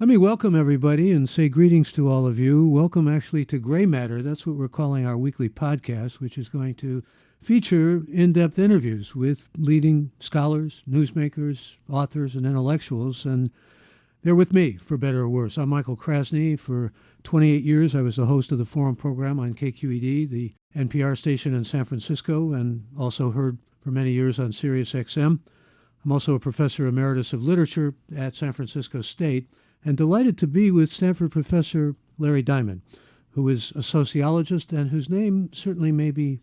Let me welcome everybody and say greetings to all of you. Welcome actually to Gray Matter. That's what we're calling our weekly podcast, which is going to feature in-depth interviews with leading scholars, newsmakers, authors, and intellectuals. And they're with me, for better or worse. I'm Michael Krasny. For 28 years, I was the host of the Forum program on KQED, the NPR station in San Francisco, and also heard for many years on Sirius XM. I'm also a professor emeritus of literature at San Francisco State, and delighted to be with Stanford professor Larry Diamond, who is a sociologist and whose name certainly may be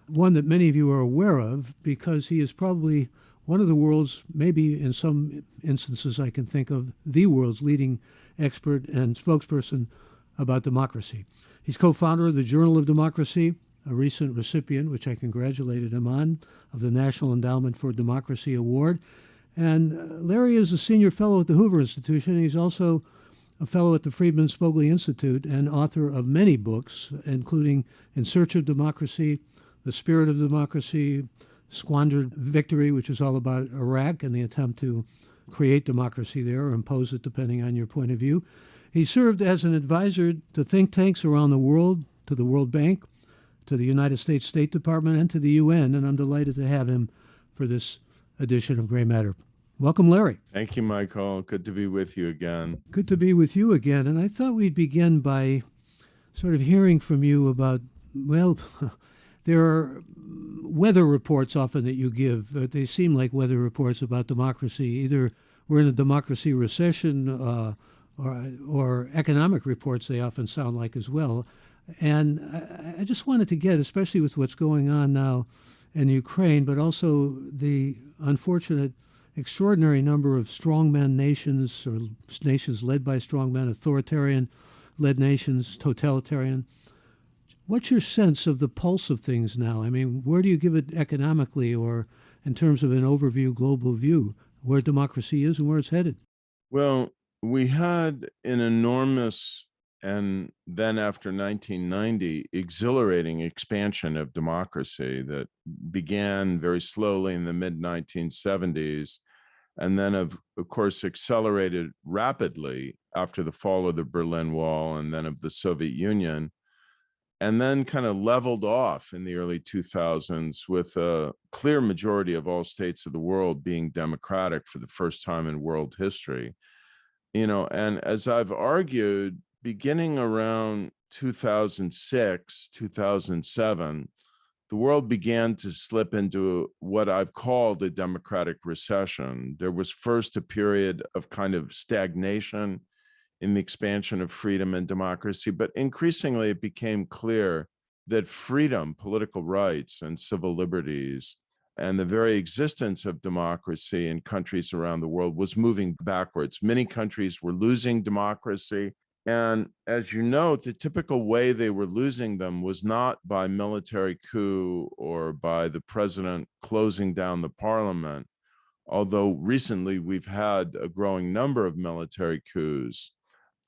one that many of you are aware of because he is probably one of the world's, maybe in some instances I can think of, the world's leading expert and spokesperson about democracy. He's co-founder of the Journal of Democracy, a recent recipient, which I congratulated him on, of the National Endowment for Democracy Award. And Larry is a senior fellow at the Hoover Institution. He's also a fellow at the Freeman Spogli Institute and author of many books, including In Search of Democracy, The Spirit of Democracy, Squandered Victory, which is all about Iraq and the attempt to create democracy there or impose it depending on your point of view. He served as an advisor to think tanks around the world, to the World Bank, to the United States State Department, and to the UN, and I'm delighted to have him for this edition of Gray Matter. Welcome, Larry. Thank you, Michael. Good to be with you again. Good to be with you again. And I thought we'd begin by sort of hearing from you about, well, there are weather reports often that you give. They seem like weather reports about democracy. Either we're in a democracy recession or economic reports they often sound like as well. And I just wanted to get, especially with what's going on now in Ukraine, but also the unfortunate extraordinary number of strongman nations or nations led by strongmen, authoritarian-led nations, totalitarian. What's your sense of the pulse of things now? I mean, where do you give it economically or in terms of an overview, global view, where democracy is and where it's headed? Well, we had an enormous and then after 1990, exhilarating expansion of democracy that began very slowly in the mid-1970s and then, of course, accelerated rapidly after the fall of the Berlin Wall and then of the Soviet Union, and then kind of leveled off in the early 2000s with a clear majority of all states of the world being democratic for the first time in world history. And as I've argued, beginning around 2006, 2007, the world began to slip into what I've called a democratic recession. There was first a period of kind of stagnation in the expansion of freedom and democracy, but increasingly it became clear that freedom, political rights, and civil liberties, and the very existence of democracy in countries around the world was moving backwards. Many countries were losing democracy. And as you know, the typical way they were losing them was not by military coup or by the president closing down the parliament, although recently we've had a growing number of military coups.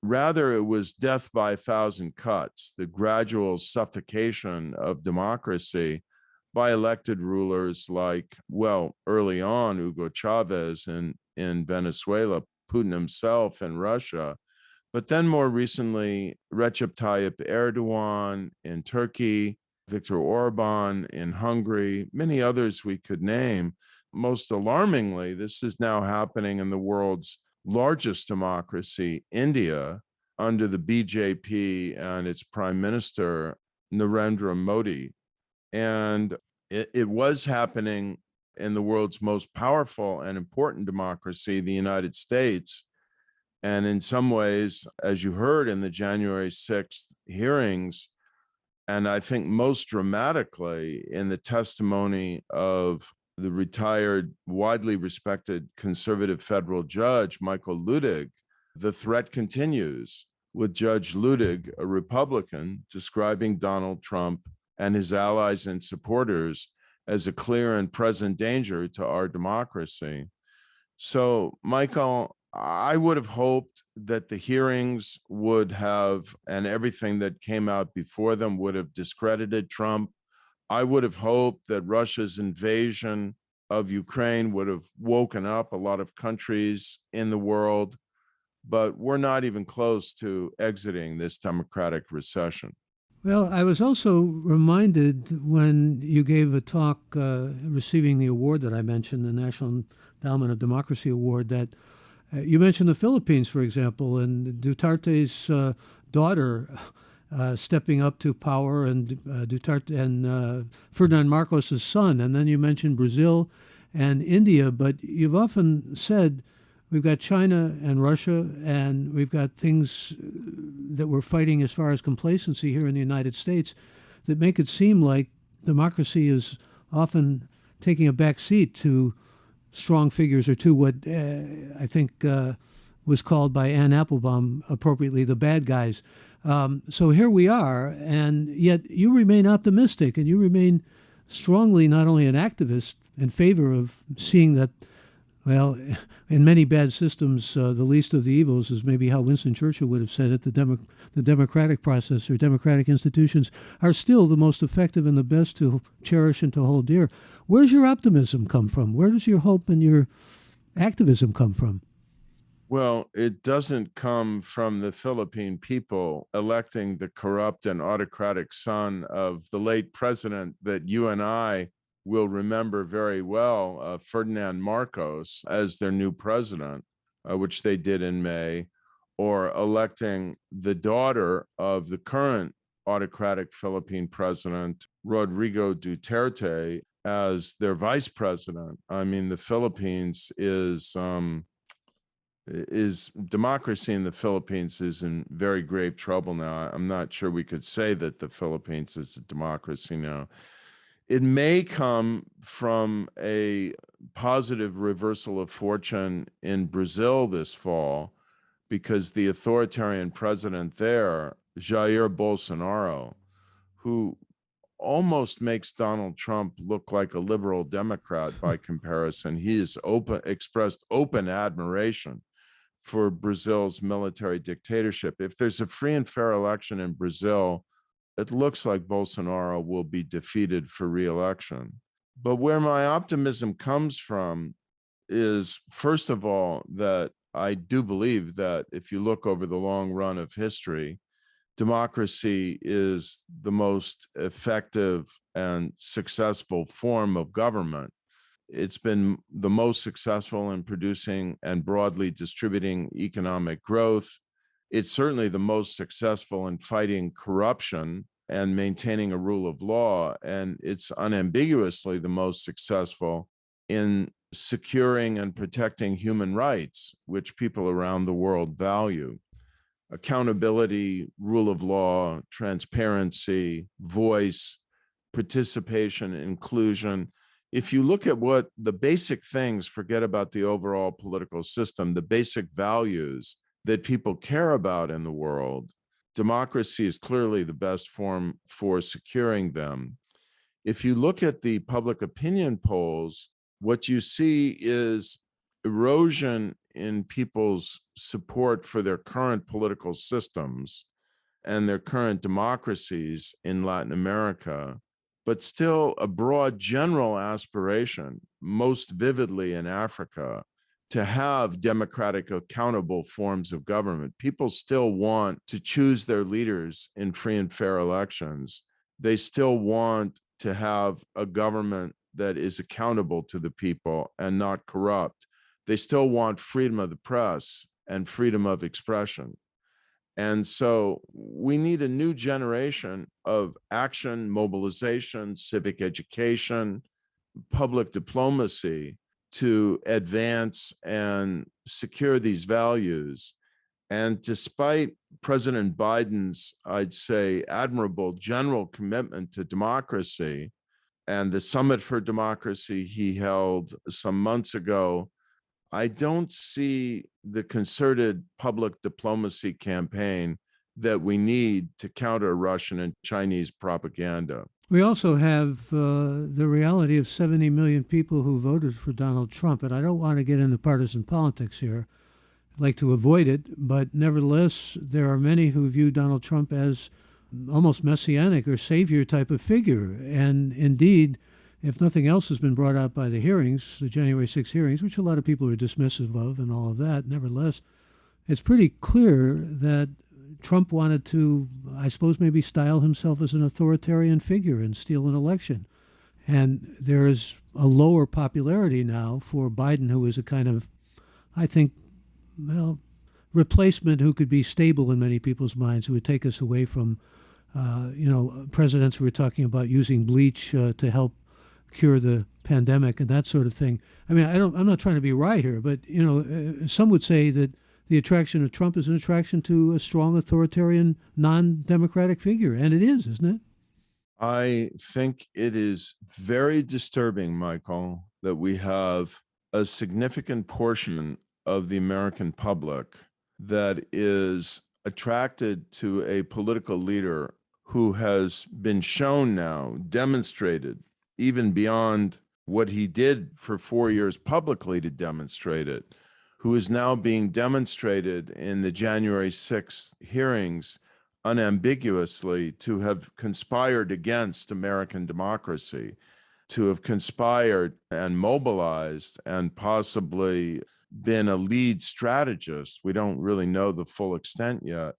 Rather, it was death by a thousand cuts, the gradual suffocation of democracy by elected rulers like, well, early on, Hugo Chavez in Venezuela, Putin himself in Russia, but then more recently, Recep Tayyip Erdogan in Turkey, Viktor Orban in Hungary, many others we could name. Most alarmingly, this is now happening in the world's largest democracy, India, under the BJP and its prime minister, Narendra Modi. And it was happening in the world's most powerful and important democracy, the United States. And in some ways, as you heard in the January 6th hearings, and I think most dramatically in the testimony of the retired, widely respected conservative federal judge, Michael Luttig, the threat continues with Judge Luttig, a Republican, describing Donald Trump and his allies and supporters as a clear and present danger to our democracy. So, Michael, I would have hoped that the hearings would have, and everything that came out before them would have discredited Trump. I would have hoped that Russia's invasion of Ukraine would have woken up a lot of countries in the world. but we're not even close to exiting this democratic recession. Well, I was also reminded when you gave a talk receiving the award that I mentioned, the National Endowment of Democracy Award, that you mentioned the Philippines, for example, and Duterte's daughter stepping up to power, and Duterte and Ferdinand Marcos's son, and then you mentioned Brazil and India. But you've often said we've got China and Russia, and we've got things that we're fighting as far as complacency here in the United States that make it seem like democracy is often taking a back seat to strong figures, or to what I think was called by Anne Applebaum appropriately the bad guys. So here we are, and yet you remain optimistic, and you remain strongly not only an activist in favor of seeing that, well, in many bad systems, the least of the evils is maybe how Winston Churchill would have said it. The democratic process or democratic institutions are still the most effective and the best to cherish and to hold dear. Where's your optimism come from? Where does your hope and your activism come from? Well, it doesn't come from the Philippine people electing the corrupt and autocratic son of the late president that you and I will remember very well, Ferdinand Marcos, as their new president, which they did in May, or electing the daughter of the current autocratic Philippine president, Rodrigo Duterte, as their vice president. I mean, the Philippines is democracy in the Philippines is in very grave trouble now. I'm not sure we could say that the Philippines is a democracy now. It may come from a positive reversal of fortune in Brazil this fall, because the authoritarian president there, Jair Bolsonaro, who almost makes Donald Trump look like a liberal Democrat by comparison, he has expressed open admiration for Brazil's military dictatorship. If there's a free and fair election in Brazil, it looks like Bolsonaro will be defeated for re-election. But where my optimism comes from is, first of all, that I do believe that if you look over the long run of history, democracy is the most effective and successful form of government. It's been the most successful in producing and broadly distributing economic growth. It's certainly the most successful in fighting corruption and maintaining a rule of law. And it's unambiguously the most successful in securing and protecting human rights, which people around the world value. Accountability, rule of law, transparency, voice, participation, inclusion. If you look at what the basic things, forget about the overall political system, the basic values that people care about in the world, democracy is clearly the best form for securing them. If you look at the public opinion polls, what you see is erosion in people's support for their current political systems and their current democracies in Latin America, but still a broad general aspiration, most vividly in Africa, to have democratic, accountable forms of government. People still want to choose their leaders in free and fair elections. They still want to have a government that is accountable to the people and not corrupt. They still want freedom of the press and freedom of expression. And so we need a new generation of action, mobilization, civic education, public diplomacy to advance and secure these values. And despite President Biden's, I'd say, admirable general commitment to democracy and the Summit for Democracy he held some months ago, I don't see the concerted public diplomacy campaign that we need to counter Russian and Chinese propaganda. We also have the reality of 70 million people who voted for Donald Trump. And I don't want to get into partisan politics here. I'd like to avoid it. But nevertheless, there are many who view Donald Trump as almost messianic or savior type of figure. And indeed, if nothing else has been brought out by the hearings, the January 6 hearings, which a lot of people are dismissive of and all of that, nevertheless, it's pretty clear that Trump wanted to, I suppose, maybe style himself as an authoritarian figure and steal an election. And there's a lower popularity now for Biden, who is a kind of, I think, well, replacement who could be stable in many people's minds, who would take us away from, presidents who were talking about using bleach to help cure the pandemic and that sort of thing. I mean, I'm not trying to be right here, but some would say that the attraction of Trump is an attraction to a strong authoritarian, non-democratic figure, and it is, isn't it? I think it is very disturbing, Michael, that we have a significant portion of the American public that is attracted to a political leader who has been shown now, demonstrated, even beyond what he did for 4 years publicly to demonstrate it, who is now being demonstrated in the January 6th hearings unambiguously to have conspired against American democracy, to have conspired and mobilized and possibly been a lead strategist. We don't really know the full extent yet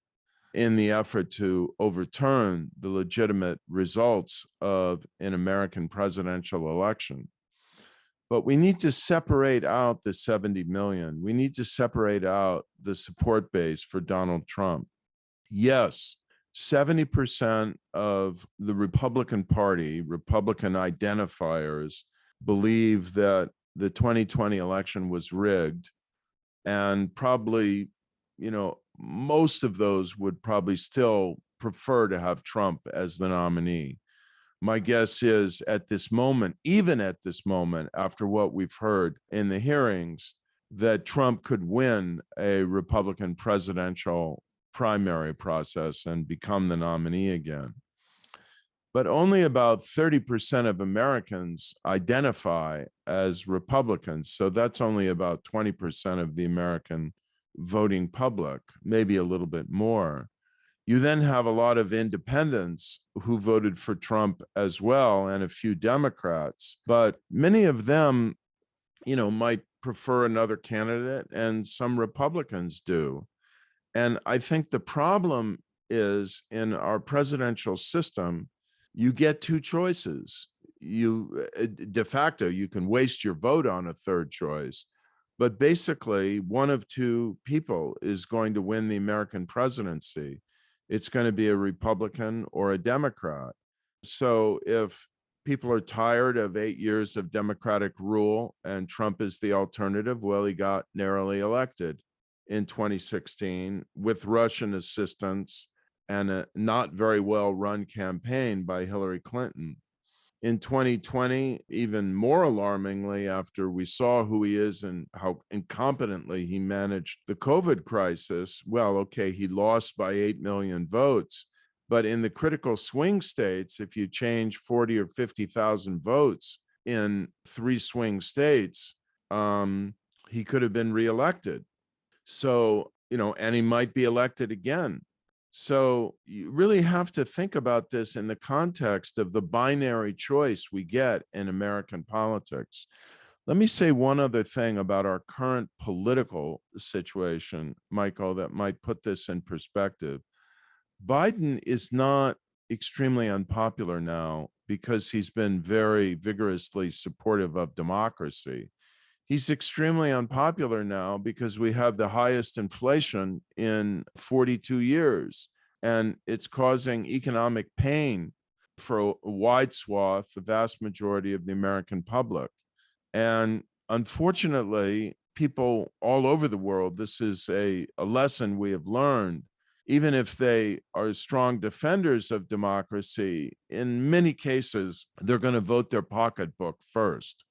in the effort to overturn the legitimate results of an American presidential election. But we need to separate out the 70 million. We need to separate out the support base for Donald Trump. Yes, 70% of the Republican Party, Republican identifiers, believe that the 2020 election was rigged. And probably, most of those would probably still prefer to have Trump as the nominee. My guess is at this moment, even at this moment, after what we've heard in the hearings, that Trump could win a Republican presidential primary process and become the nominee again. But only about 30% of Americans identify as Republicans. So that's only about 20% of the American voting public, maybe a little bit more. You then have a lot of independents who voted for Trump as well, and a few Democrats, but many of them, might prefer another candidate, and some Republicans do. And I think the problem is in our presidential system, you get two choices. You de facto, you can waste your vote on a third choice, but basically one of two people is going to win the American presidency. It's going to be a Republican or a Democrat. So if people are tired of 8 years of Democratic rule and Trump is the alternative, well, he got narrowly elected in 2016 with Russian assistance and a not very well run campaign by Hillary Clinton. In 2020, even more alarmingly, after we saw who he is and how incompetently he managed the COVID crisis, well, okay, he lost by 8 million votes. But in the critical swing states, if you change 40 or 50,000 votes in 3 swing states, he could have been reelected. So, and he might be elected again. So you really have to think about this in the context of the binary choice we get in American politics. Let me say one other thing about our current political situation, Michael, that might put this in perspective. Biden is not extremely unpopular now because he's been very vigorously supportive of democracy. He's extremely unpopular now because we have the highest inflation in 42 years, and it's causing economic pain for a wide swath, the vast majority of the American public. And unfortunately, people all over the world, this is a lesson we have learned. Even if they are strong defenders of democracy, in many cases, they're going to vote their pocketbook first.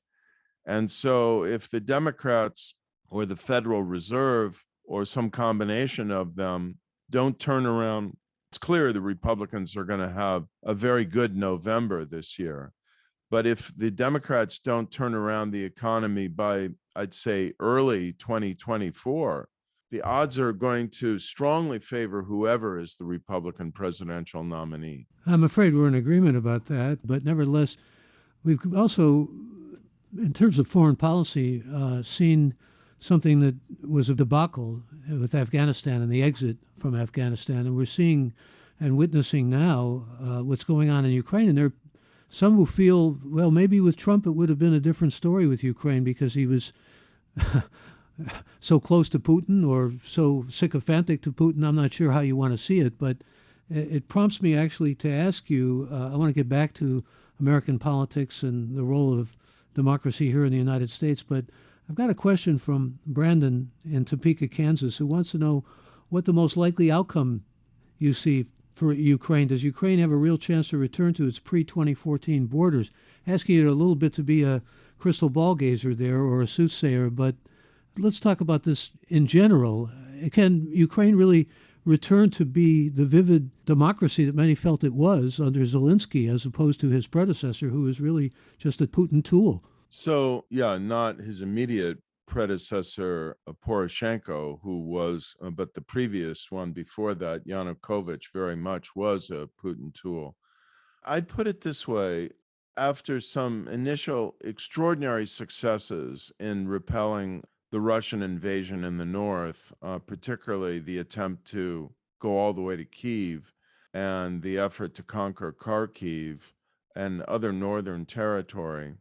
And so if the Democrats or the Federal Reserve or some combination of them don't turn around, it's clear the Republicans are going to have a very good November this year. But if the Democrats don't turn around the economy by, I'd say, early 2024, the odds are going to strongly favor whoever is the Republican presidential nominee. I'm afraid we're in agreement about that. But nevertheless, we've also, in terms of foreign policy, seen something that was a debacle with Afghanistan and the exit from Afghanistan. And we're seeing and witnessing now what's going on in Ukraine. And there are some who feel, well, maybe with Trump it would have been a different story with Ukraine because he was so close to Putin or so sycophantic to Putin. I'm not sure how you want to see it, but it prompts me actually to ask you, I want to get back to American politics and the role of democracy here in the United States, but I've got a question from Brandon in Topeka, Kansas, who wants to know what the most likely outcome you see for Ukraine. Does Ukraine have a real chance to return to its pre-2014 borders? Asking you a little bit to be a crystal ball gazer there or a soothsayer, but let's talk about this in general. Can Ukraine really return to be the vivid democracy that many felt it was under Zelensky, as opposed to his predecessor, who was really just a Putin tool? So, yeah, not his immediate predecessor, Poroshenko, who was, but the previous one before that, Yanukovych, very much was a Putin tool. I'd put it this way. After some initial extraordinary successes in repelling the Russian invasion in the north, particularly the attempt to go all the way to Kyiv and the effort to conquer Kharkiv and other northern territory,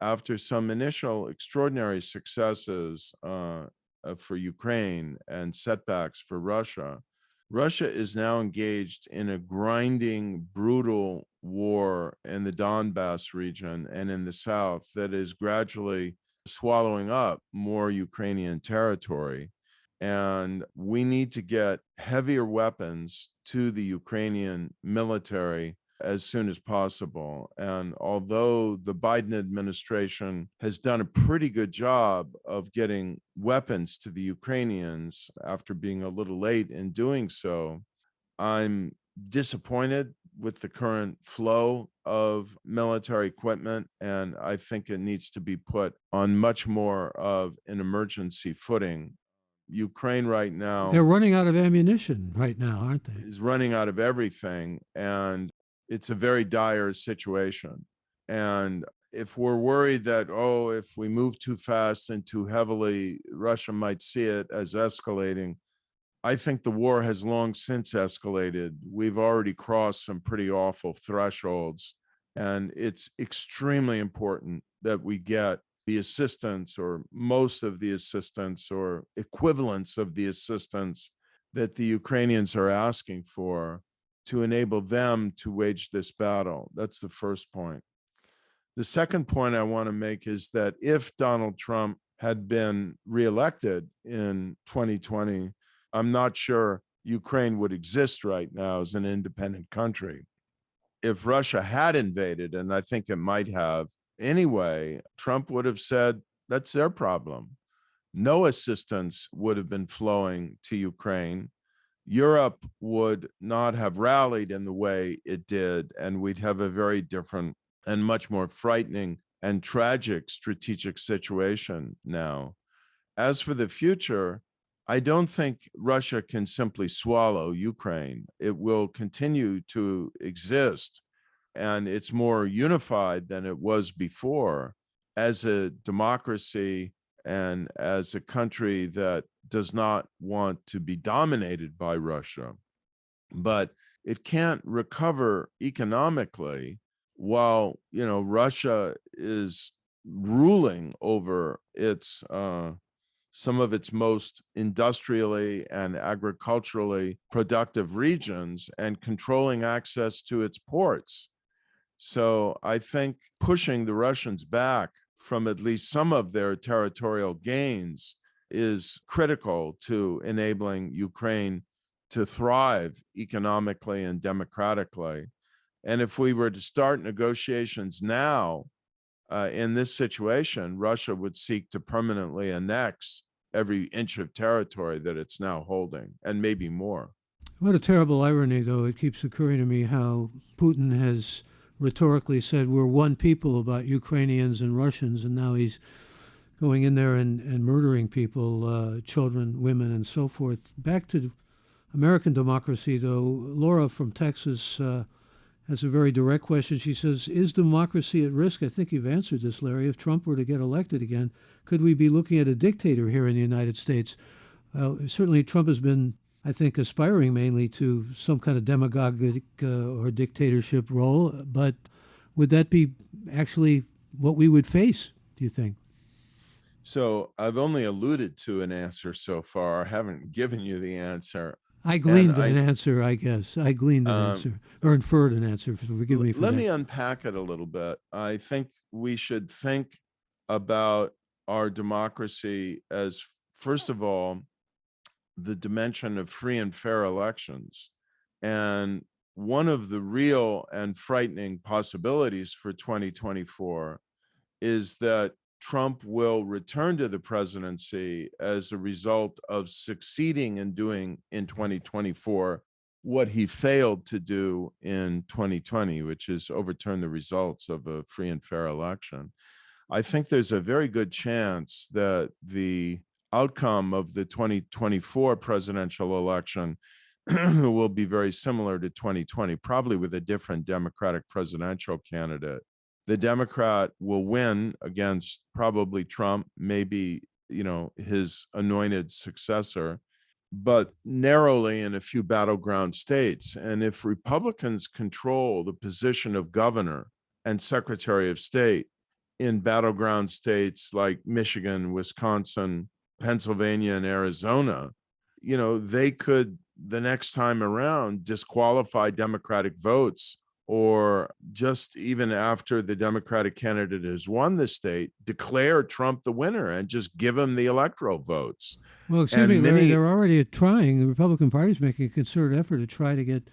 after some initial extraordinary successes for Ukraine and setbacks for Russia, Russia is now engaged in a grinding, brutal war in the Donbass region and in the south that is gradually swallowing up more Ukrainian territory. And we need to get heavier weapons to the Ukrainian military as soon as possible. And although the Biden administration has done a pretty good job of getting weapons to the Ukrainians after being a little late in doing so, I'm disappointed with the current flow of military equipment, and I think it needs to be put on much more of an emergency footing. Ukraine right now, They're running out of ammunition right now, aren't they? is running out of everything, and it's a very dire situation. And if we're worried that, oh, if we move too fast and too heavily, Russia might see it as escalating, I think the war has long since escalated. We've already crossed some pretty awful thresholds, and it's extremely important that we get the assistance or most of the assistance or equivalents of the assistance that the Ukrainians are asking for to enable them to wage this battle. That's the first point. The second point I want to make is that if Donald Trump had been reelected in 2020, I'm not sure Ukraine would exist right now as an independent country. If Russia had invaded, and I think it might have anyway, Trump would have said, that's their problem. No assistance would have been flowing to Ukraine. Europe would not have rallied in the way it did, and we'd have a very different and much more frightening and tragic strategic situation now. As for the future, I don't think Russia can simply swallow Ukraine. It will continue to exist, and it's more unified than it was before as a democracy and as a country that does not want to be dominated by Russia. But it can't recover economically while, Russia is ruling over its some of its most industrially and agriculturally productive regions and controlling access to its ports. So I think pushing the Russians back from at least some of their territorial gains is critical to enabling Ukraine to thrive economically and democratically. And if we were to start negotiations now, in this situation, Russia would seek to permanently annex every inch of territory that it's now holding, and maybe more. What a terrible irony, though. It keeps occurring to me how Putin has rhetorically said we're one people about Ukrainians and Russians, and now he's going in there and murdering people, children, women, and so forth. Back to American democracy, though. Laura from Texas That's a very direct question. She says, is democracy at risk? I think you've answered this, Larry. If Trump were to get elected again, could we be looking at a dictator here in the United States? Certainly, Trump has been, I think, aspiring mainly to some kind of demagogic or dictatorship role. But would that be actually what we would face, do you think? So I've only alluded to an answer so far. I haven't given you the answer. I And gleaned an answer, I guess. I gleaned an um, answer, or inferred an answer. Forgive me for let that. me unpack it a little bit. I think we should think about our democracy as, first of all, the dimension of free and fair elections. And one of the real and frightening possibilities for 2024 is that Trump will return to the presidency as a result of succeeding in doing in 2024 what he failed to do in 2020, which is overturn the results of a free and fair election. I think there's a very good chance that the outcome of the 2024 presidential election will be very similar to 2020, probably with a different Democratic presidential candidate. The Democrat will win against probably Trump, maybe, his anointed successor, but narrowly in a few battleground states. And if Republicans control the position of governor and secretary of state in battleground states like Michigan, Wisconsin, Pennsylvania, and Arizona, they could, the next time around, disqualify Democratic votes, or just even after the Democratic candidate has won the state, declare Trump the winner and just give him the electoral votes. Well, excuse me, Larry, they're already trying, the Republican Party is making a concerted effort to try to get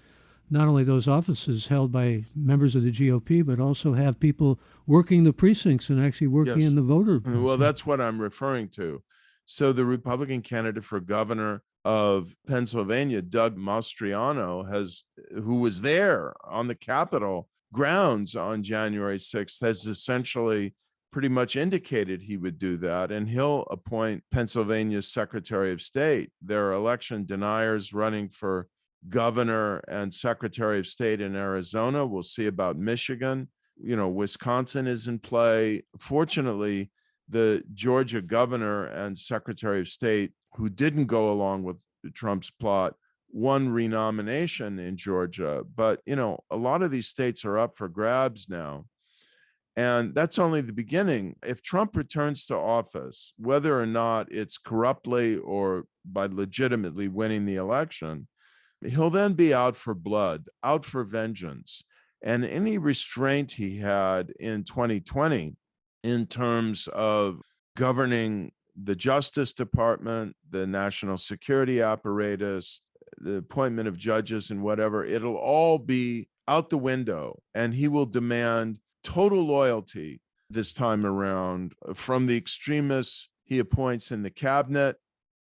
not only those offices held by members of the GOP, but also have people working the precincts and actually working in the voter. Well, that's what I'm referring to. So the Republican candidate for governor of Pennsylvania, Doug Mastriano, who was there on the Capitol grounds on January 6th, has essentially pretty much indicated he would do that, and he'll appoint Pennsylvania's Secretary of State. There are election deniers running for governor and Secretary of State in Arizona. We'll see about Michigan. Wisconsin is in play. Fortunately, the Georgia governor and Secretary of State, who didn't go along with Trump's plot, won renomination in Georgia. But, a lot of these states are up for grabs now. And that's only the beginning. If Trump returns to office, whether or not it's corruptly or by legitimately winning the election, he'll then be out for blood, out for vengeance. And any restraint he had in 2020 in terms of governing the Justice Department, the national security apparatus, the appointment of judges and whatever, it'll all be out the window. And he will demand total loyalty this time around from the extremists he appoints in the cabinet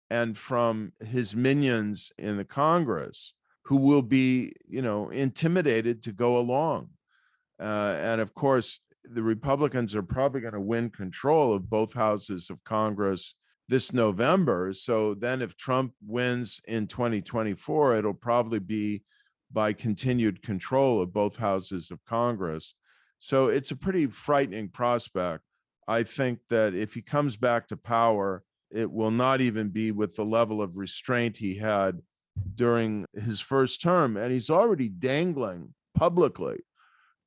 and from his minions in the Congress, who will be, intimidated to go along. And of course, the Republicans are probably going to win control of both houses of Congress this November. So then if Trump wins in 2024, it'll probably be by continued control of both houses of Congress. So it's a pretty frightening prospect. I think that if he comes back to power, it will not even be with the level of restraint he had during his first term. And he's already dangling publicly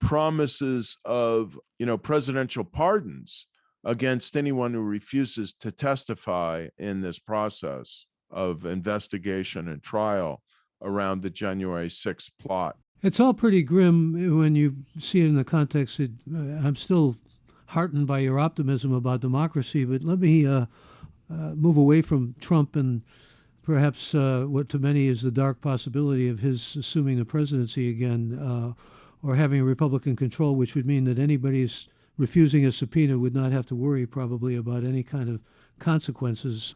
promises of, presidential pardons against anyone who refuses to testify in this process of investigation and trial around the January 6th plot. It's all pretty grim when you see it in the context. I'm still heartened by your optimism about democracy, but let me move away from Trump and perhaps what to many is the dark possibility of his assuming the presidency again, or having a Republican control, which would mean that anybody refusing a subpoena would not have to worry probably about any kind of consequences.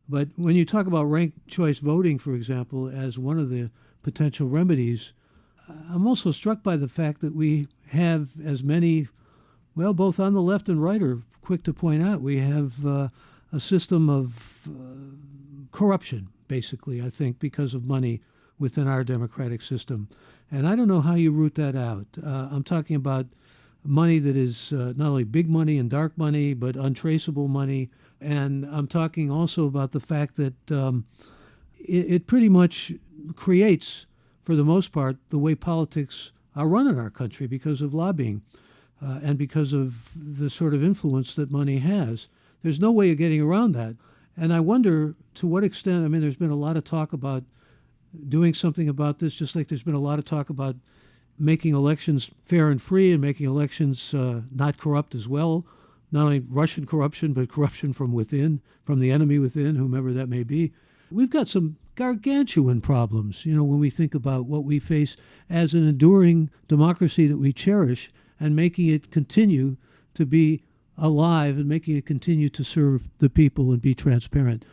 But when you talk about ranked choice voting, for example, as one of the potential remedies, I'm also struck by the fact that we have as many, well, both on the left and right are quick to point out, we have a system of corruption, basically, I think, because of money within our democratic system. And I don't know how you root that out. I'm talking about money that is not only big money and dark money, but untraceable money. And I'm talking also about the fact that it pretty much creates, for the most part, the way politics are run in our country because of lobbying and because of the sort of influence that money has. There's no way of getting around that. And I wonder to what extent, I mean, there's been a lot of talk about doing something about this, just like there's been a lot of talk about making elections fair and free and making elections not corrupt as well. Not only Russian corruption, but corruption from within, from the enemy within, whomever that may be. We've got some gargantuan problems, when we think about what we face as an enduring democracy that we cherish and making it continue to be alive and making it continue to serve the people and be transparent.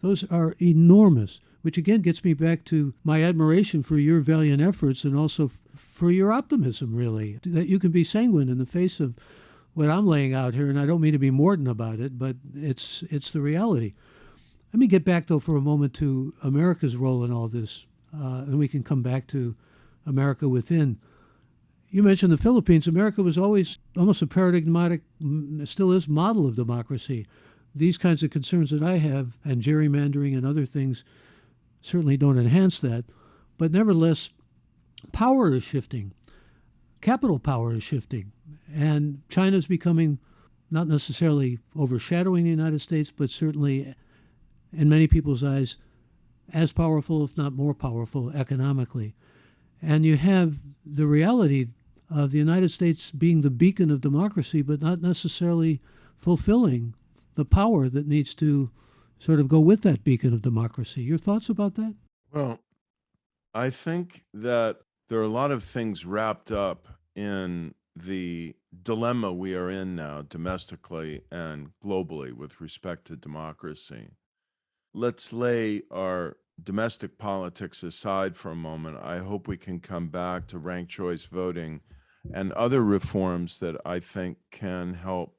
Those are enormous, which again gets me back to my admiration for your valiant efforts and also for your optimism, really, that you can be sanguine in the face of what I'm laying out here. And I don't mean to be mordant about it, but it's the reality. Let me get back, though, for a moment to America's role in all this, and we can come back to America within. You mentioned the Philippines. America was always almost a paradigmatic, still is, model of democracy. These kinds of concerns that I have, and gerrymandering and other things, certainly don't enhance that. But nevertheless, power is shifting. Capital power is shifting. And China's becoming not necessarily overshadowing the United States, but certainly, in many people's eyes, as powerful, if not more powerful, economically. And you have the reality of the United States being the beacon of democracy, but not necessarily fulfilling the power that needs to sort of go with that beacon of democracy. Your thoughts about that? Well, I think that there are a lot of things wrapped up in the dilemma we are in now, domestically and globally, with respect to democracy. Let's lay our domestic politics aside for a moment. I hope we can come back to ranked choice voting and other reforms that I think can help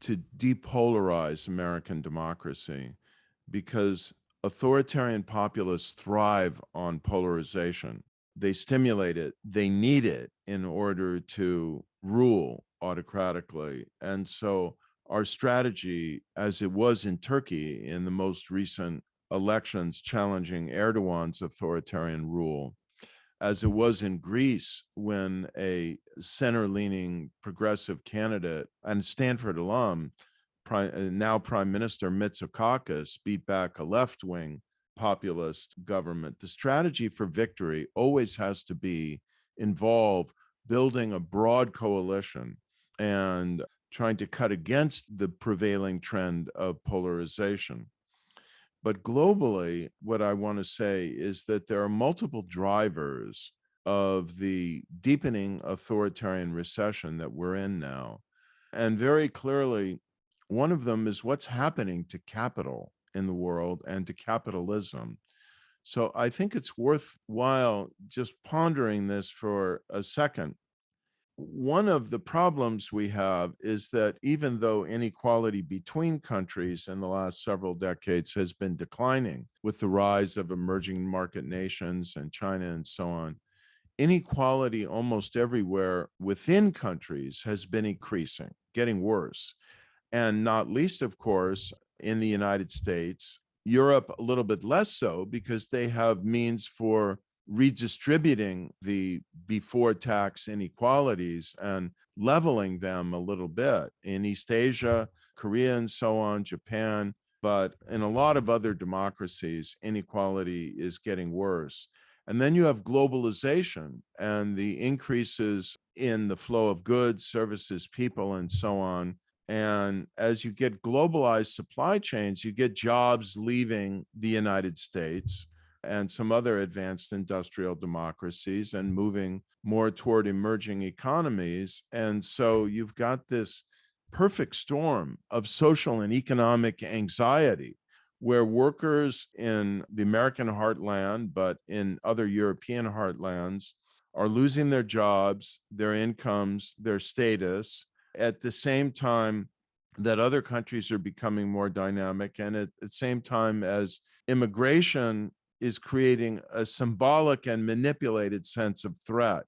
to depolarize American democracy, because authoritarian populists thrive on polarization. They stimulate it, they need it in order to rule autocratically. And so our strategy, as it was in Turkey in the most recent elections challenging Erdogan's authoritarian rule, as it was in Greece when a center-leaning progressive candidate and Stanford alum, now Prime Minister Mitsotakis, beat back a left-wing populist government. The strategy for victory always has to involve building a broad coalition and trying to cut against the prevailing trend of polarization. But globally, what I want to say is that there are multiple drivers of the deepening authoritarian recession that we're in now. And very clearly, one of them is what's happening to capital in the world and to capitalism. So I think it's worthwhile just pondering this for a second. One of the problems we have is that even though inequality between countries in the last several decades has been declining with the rise of emerging market nations and China and so on, inequality almost everywhere within countries has been increasing, getting worse. And not least, of course, in the United States, Europe a little bit less so, because they have means for redistributing the before tax inequalities and leveling them a little bit in East Asia, Korea, and so on, Japan. But in a lot of other democracies, inequality is getting worse. And then you have globalization and the increases in the flow of goods, services, people, and so on. And as you get globalized supply chains, you get jobs leaving the United States and some other advanced industrial democracies and moving more toward emerging economies. And so you've got this perfect storm of social and economic anxiety, where workers in the American heartland, but in other European heartlands, are losing their jobs, their incomes, their status, at the same time that other countries are becoming more dynamic, and at the same time as immigration is creating a symbolic and manipulated sense of threat.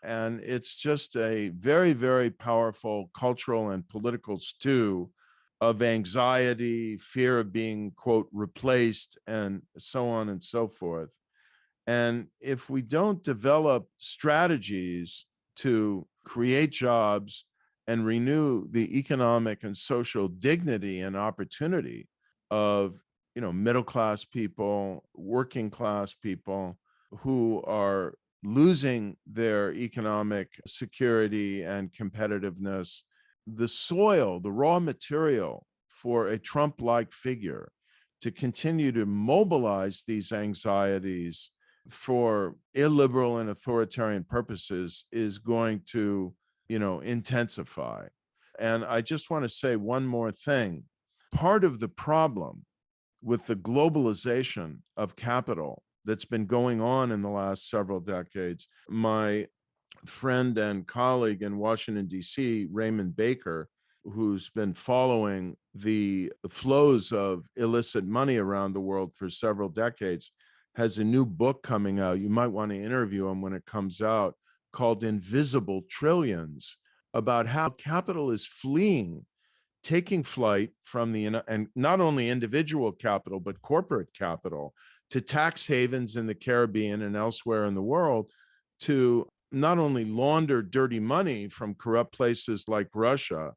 And it's just a very, very powerful cultural and political stew of anxiety, fear of being, quote, replaced, and so on and so forth. And if we don't develop strategies to create jobs and renew the economic and social dignity and opportunity of, middle class people, working class people who are losing their economic security and competitiveness, the soil, the raw material for a Trump-like figure to continue to mobilize these anxieties for illiberal and authoritarian purposes is going to, intensify. And I just want to say one more thing. Part of the problem with the globalization of capital that's been going on in the last several decades, my friend and colleague in Washington, D.C., Raymond Baker, who's been following the flows of illicit money around the world for several decades, has a new book coming out. You might want to interview him when it comes out, called Invisible Trillions, about how capital is fleeing, taking flight from and not only individual capital, but corporate capital to tax havens in the Caribbean and elsewhere in the world to not only launder dirty money from corrupt places like Russia,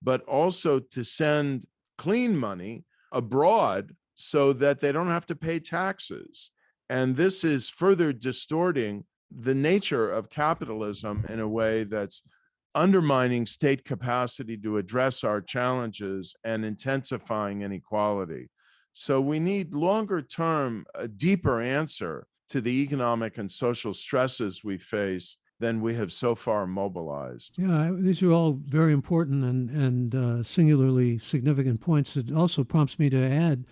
but also to send clean money abroad so that they don't have to pay taxes. And this is further distorting the nature of capitalism in a way that's undermining state capacity to address our challenges and intensifying inequality. So we need longer term, a deeper answer to the economic and social stresses we face than we have so far mobilized. Yeah, these are all very important and singularly significant points. It also prompts me to add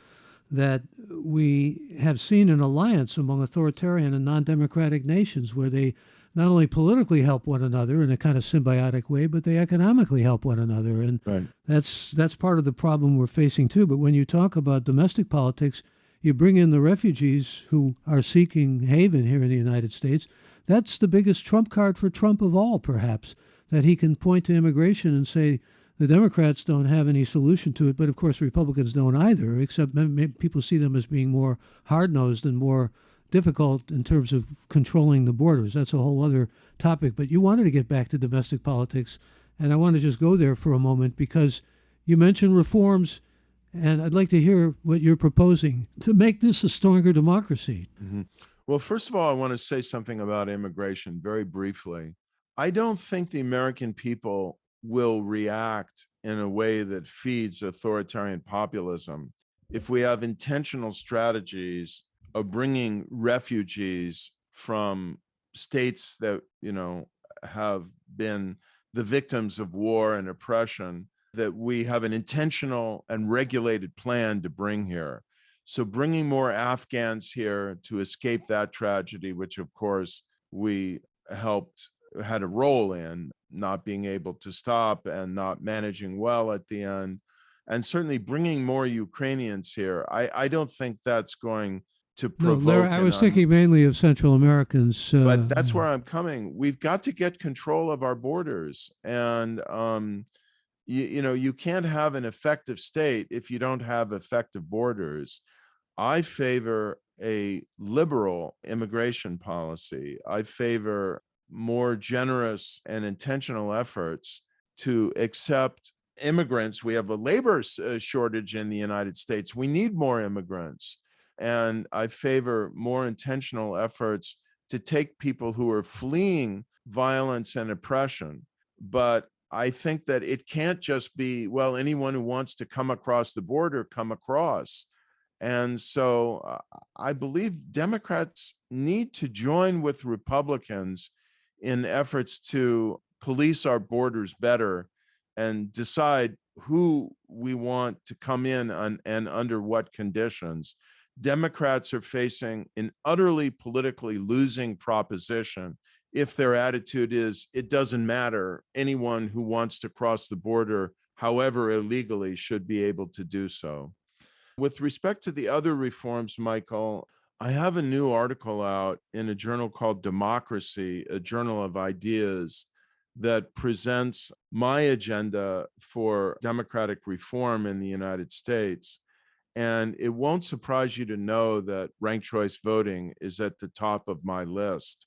that we have seen an alliance among authoritarian and non-democratic nations where they not only politically help one another in a kind of symbiotic way, but they economically help one another. And Right. that's part of the problem we're facing too. But when you talk about domestic politics, you bring in the refugees who are seeking haven here in the United States. That's the biggest trump card for Trump of all, perhaps, that he can point to immigration and say, the Democrats don't have any solution to it, but of course Republicans don't either, except people see them as being more hard-nosed and more difficult in terms of controlling the borders. That's a whole other topic. But you wanted to get back to domestic politics, and I want to just go there for a moment because you mentioned reforms, and I'd like to hear what you're proposing to make this a stronger democracy. Mm-hmm. Well, first of all, I want to say something about immigration very briefly. I don't think the American people will react in a way that feeds authoritarian populism if we have intentional strategies of bringing refugees from states that, have been the victims of war and oppression, that we have an intentional and regulated plan to bring here. So bringing more Afghans here to escape that tragedy, which of course we had a role in, not being able to stop and not managing well at the end, and certainly bringing more Ukrainians here. I don't think that's going to No, provoke I was thinking mainly of Central Americans. but that's where I'm coming. We've got to get control of our borders, and you can't have an effective state if you don't have effective borders. I favor a liberal immigration policy. I favor more generous and intentional efforts to accept immigrants. We have a labor shortage in the United States. We need more immigrants. And I favor more intentional efforts to take people who are fleeing violence and oppression. But I think that it can't just be, well, anyone who wants to come across the border, come across. And so I believe Democrats need to join with Republicans in efforts to police our borders better and decide who we want to come in and under what conditions. Democrats are facing an utterly politically losing proposition if their attitude is, it doesn't matter, anyone who wants to cross the border, however illegally, should be able to do so. With respect to the other reforms, Michael, I have a new article out in a journal called Democracy, a journal of ideas that presents my agenda for democratic reform in the United States. And it won't surprise you to know that ranked choice voting is at the top of my list,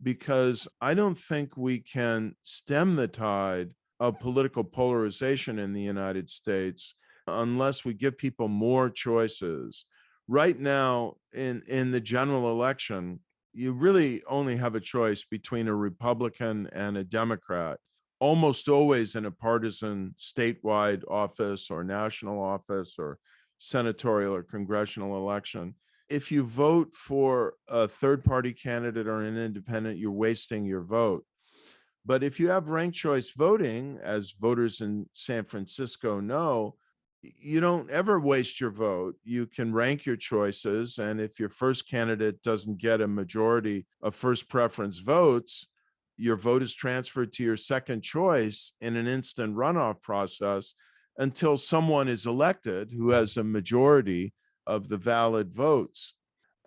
because I don't think we can stem the tide of political polarization in the United States unless we give people more choices. Right now, in the general election, you really only have a choice between a Republican and a Democrat, almost always in a partisan statewide office or national office or senatorial or congressional election. If you vote for a third party candidate or an independent, you're wasting your vote. But if you have ranked choice voting, as voters in San Francisco know, you don't ever waste your vote. You can rank your choices. And if your first candidate doesn't get a majority of first preference votes, your vote is transferred to your second choice in an instant runoff process until someone is elected who has a majority of the valid votes.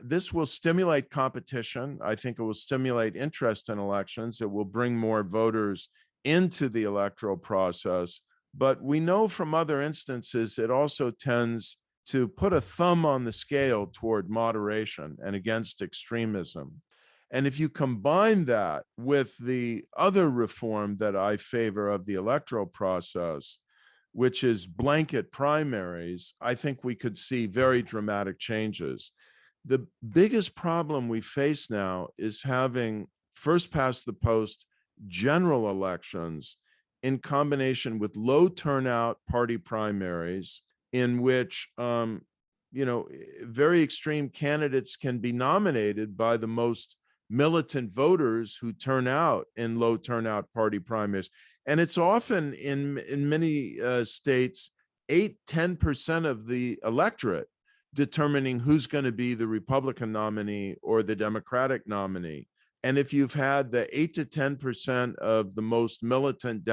This will stimulate competition. I think it will stimulate interest in elections. It will bring more voters into the electoral process. But we know from other instances, it also tends to put a thumb on the scale toward moderation and against extremism. And if you combine that with the other reform that I favor of the electoral process, which is blanket primaries, I think we could see very dramatic changes. The biggest problem we face now is having first past the post general elections in combination with low turnout party primaries, in which very extreme candidates can be nominated by the most militant voters who turn out in low turnout party primaries. And it's often in many states, 8-10% of the electorate determining who's going to be the Republican nominee or the Democratic nominee. And if you've had the 8 to 10% of the most militant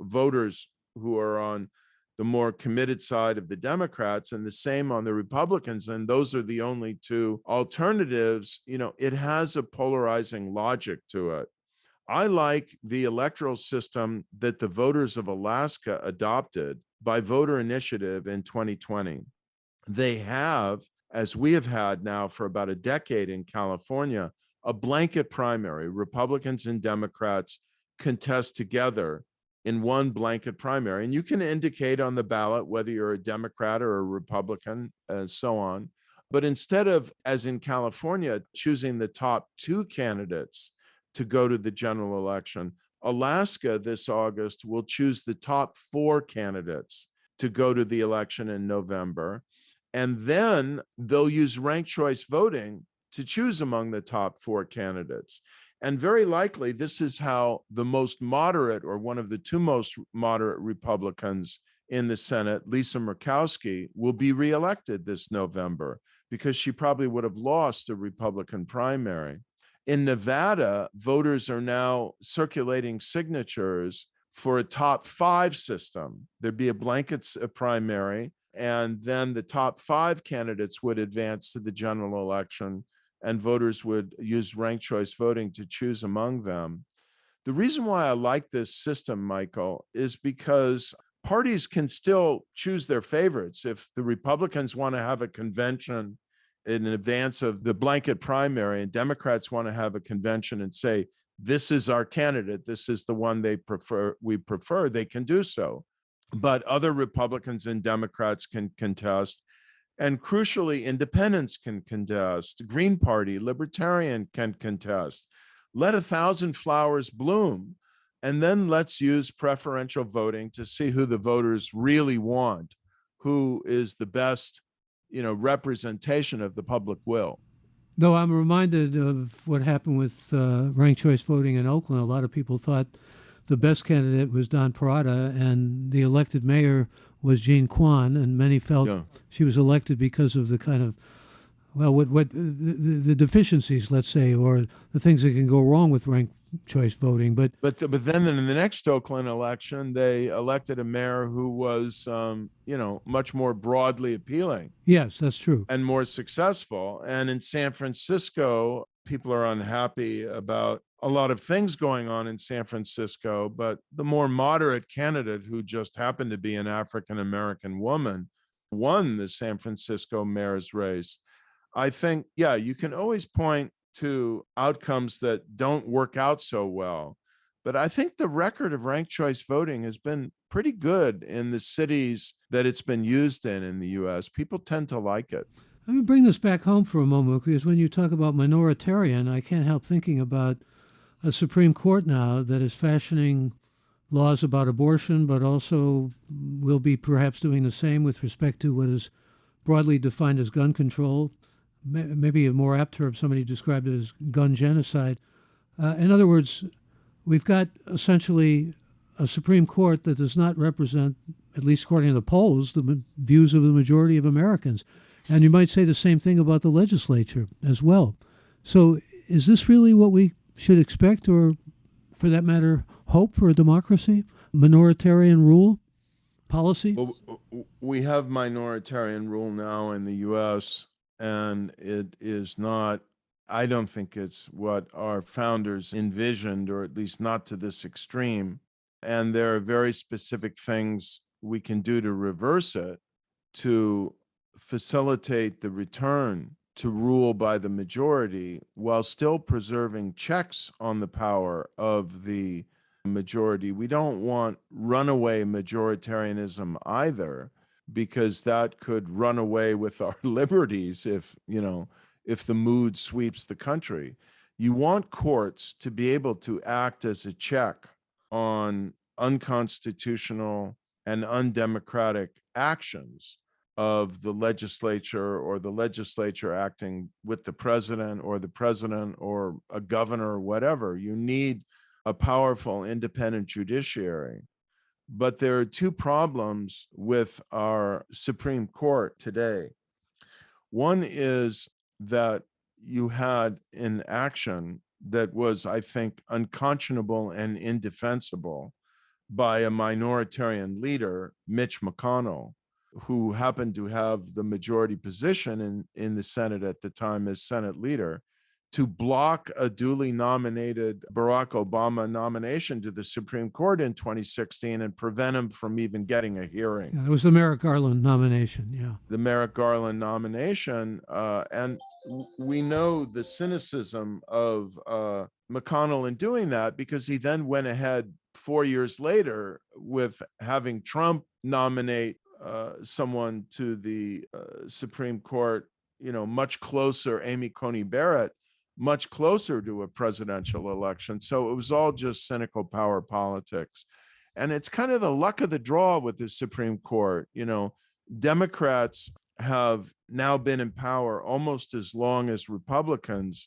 voters who are on the more committed side of the Democrats and the same on the Republicans, and those are the only two alternatives, it has a polarizing logic to it. I like the electoral system that the voters of Alaska adopted by voter initiative in 2020. They have, as we have had now for about a decade in California, a blanket primary. Republicans and Democrats contest together in one blanket primary. And you can indicate on the ballot whether you're a Democrat or a Republican and so on. But instead of, as in California, choosing the top two candidates to go to the general election, Alaska this August will choose the top four candidates to go to the election in November. And then they'll use ranked choice voting to choose among the top four candidates. And very likely, this is how the most moderate, or one of the two most moderate Republicans in the Senate, Lisa Murkowski, will be reelected this November, because she probably would have lost a Republican primary. In Nevada, voters are now circulating signatures for a top five system. There'd be a blanket primary, and then the top five candidates would advance to the general election, and voters would use ranked choice voting to choose among them. The reason why I like this system, Michael, is because parties can still choose their favorites. If the Republicans want to have a convention in advance of the blanket primary, and Democrats want to have a convention and say, this is our candidate, this is the one we prefer, they can do so. But other Republicans and Democrats can contest. And crucially, independents can contest. Green Party, Libertarian can contest. Let 1,000 flowers bloom. And then let's use preferential voting to see who the voters really want, who is the best representation of the public will. Though I'm reminded of what happened with ranked choice voting in Oakland. A lot of people thought the best candidate was Don Parada, and the elected mayor was Jean Quan, and many felt she was elected because of the kind of Well, what the deficiencies, let's say, or the things that can go wrong with ranked choice voting. But then in the next Oakland election, they elected a mayor who was, much more broadly appealing Yes, that's true. and more successful. And in San Francisco, people are unhappy about a lot of things going on in San Francisco, but the more moderate candidate, who just happened to be an African American woman, won the San Francisco mayor's race. I think, yeah, you can always point to outcomes that don't work out so well. But I think the record of ranked choice voting has been pretty good in the cities that it's been used in the US. People tend to like it. Let me bring this back home for a moment, because when you talk about minoritarian, I can't help thinking about a Supreme Court now that is fashioning laws about abortion, but also will be perhaps doing the same with respect to what is broadly defined as gun control. Maybe a more apt term, somebody described it as gun genocide. In other words, we've got essentially a Supreme Court that does not represent, at least according to the polls, the views of the majority of Americans. And you might say the same thing about the legislature as well. So is this really what we should expect, or for that matter, hope for a democracy? Minoritarian rule policy? Well, we have minoritarian rule now in the US, and it is not, I don't think it's what our founders envisioned, or at least not to this extreme. And there are very specific things we can do to reverse it, to facilitate the return to rule by the majority while still preserving checks on the power of the majority. We don't want runaway majoritarianism either, because that could run away with our liberties if the mood sweeps the country. You want courts to be able to act as a check on unconstitutional and undemocratic actions of the legislature, or the legislature acting with the president, or the president, or a governor, or whatever. You need a powerful independent judiciary. But there are two problems with our Supreme Court today. One is that you had an action that was, I think, unconscionable and indefensible by a minoritarian leader, Mitch McConnell, who happened to have the majority position in the Senate at the time as Senate leader, to block a duly nominated Barack Obama nomination to the Supreme Court in 2016 and prevent him from even getting a hearing. Yeah, it was the Merrick Garland nomination, yeah. The Merrick Garland nomination. And we know the cynicism of McConnell in doing that, because he then went ahead 4 years later with having Trump nominate someone to the Supreme Court, much closer, Amy Coney Barrett, much closer to a presidential election. So it was all just cynical power politics. And it's kind of the luck of the draw with the Supreme Court. Democrats have now been in power almost as long as Republicans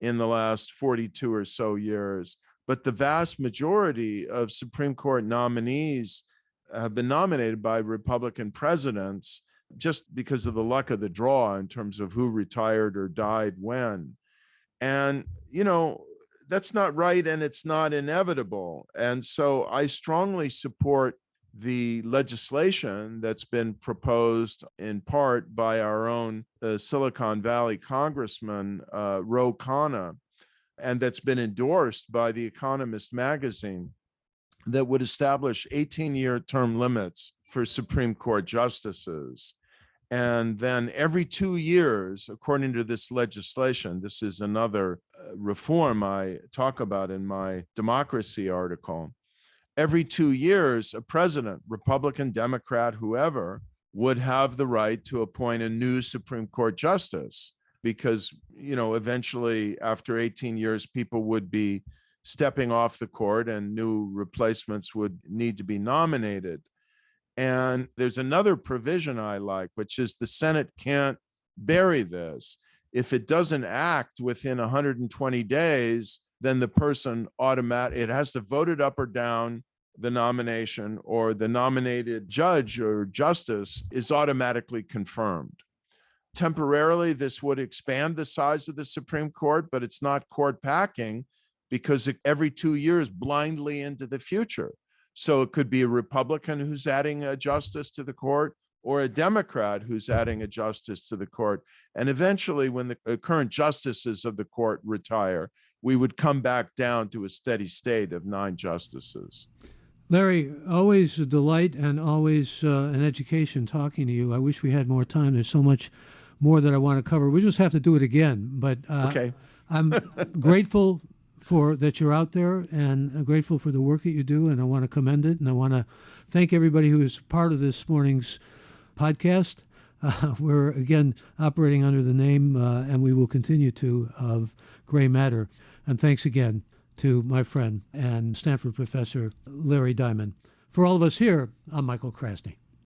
in the last 42 or so years. But the vast majority of Supreme Court nominees have been nominated by Republican presidents, just because of the luck of the draw in terms of who retired or died when. And, that's not right, and it's not inevitable. And so I strongly support the legislation that's been proposed in part by our own Silicon Valley Congressman, Ro Khanna, and that's been endorsed by The Economist magazine, that would establish 18-year term limits for Supreme Court justices. And then every 2 years, according to this legislation, this is another reform I talk about in my Democracy article. Every 2 years, a president, Republican, Democrat, whoever, would have the right to appoint a new Supreme Court justice, because, eventually after 18 years, people would be stepping off the court and new replacements would need to be nominated. And there's another provision I like, which is the Senate can't bury this. If it doesn't act within 120 days, then the person it has to vote it up or down, the nomination, or the nominated judge or justice is automatically confirmed. temporarily, this would expand the size of the Supreme Court, but it's not court packing because every 2 years blindly into the future. So it could be a Republican who's adding a justice to the court or a Democrat who's adding a justice to the court. And eventually, when the current justices of the court retire, we would come back down to a steady state of 9 justices. Larry, always a delight and always an education talking to you. I wish we had more time. There's so much more that I want to cover. We just have to do it again. But Okay. I'm grateful for that you're out there, and grateful for the work that you do, and I want to commend it. And I want to thank everybody who is part of this morning's podcast. We're, again, operating under the name, and we will continue to, of Gray Matter. And thanks again to my friend and Stanford professor, Larry Diamond. For all of us here, I'm Michael Krasny.